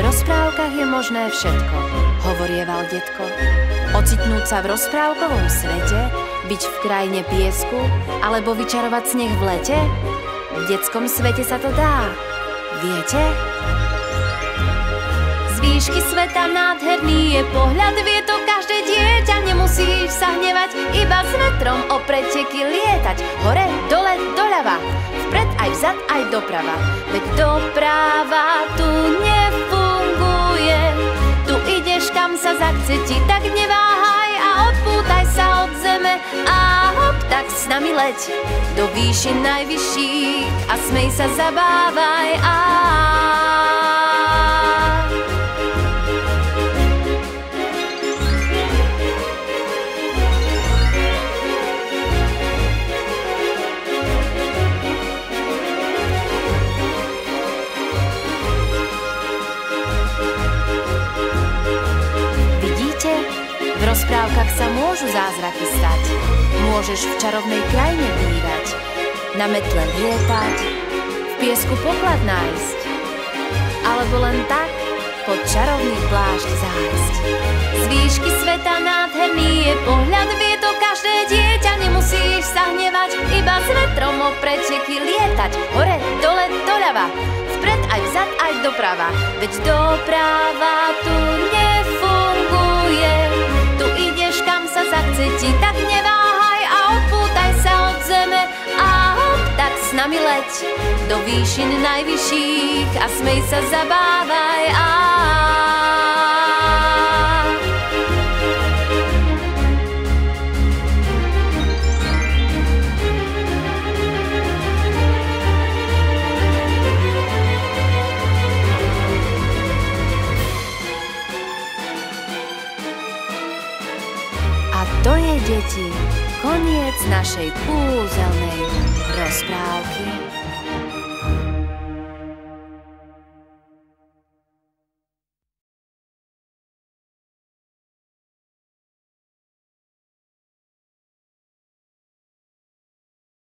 rozprávkach je možné všetko, hovorieval detko. Ocitnúť sa v rozprávkovom svete, byť v krajine piesku, alebo vyčarovať sneh v lete? V detskom svete sa to dá, viete? Z výšky sveta nádherný je pohľad, vie to každé dieťa, nemusíš sa hnevať, iba s vetrom o preteky lietať. Hore, dole, doľava, vpred aj vzad, aj doprava. Veď doprava tu nefunguje. Tu ideš, kam sa zachce ti, tak neváhaj a odpútaj sa od zeme a hop, tak s nami leď do výšin najvyšších a smej sa, zabávaj a v rozprávkach sa môžu zázraky stať. Môžeš v čarovnej krajine bývať, na metle lietať, v piesku poklad nájsť, alebo len tak pod čarovný plášť zájsť. Z výšky sveta nádherný je pohľad, vie to každé dieťa, nemusíš sa hnevať, iba s vetrom o preteky lietať. Hore, dole, doľava, vpred aj vzad, aj doprava. Veď doprava tu nefunguje. Tu ideš, kam sa zachce ti, tak neváhaj a odpútaj sa od zeme a hop, tak s nami leď do výšin najvyšších a smej sa, zabávaj a to je, deti, koniec našej kúzelnej rozprávky.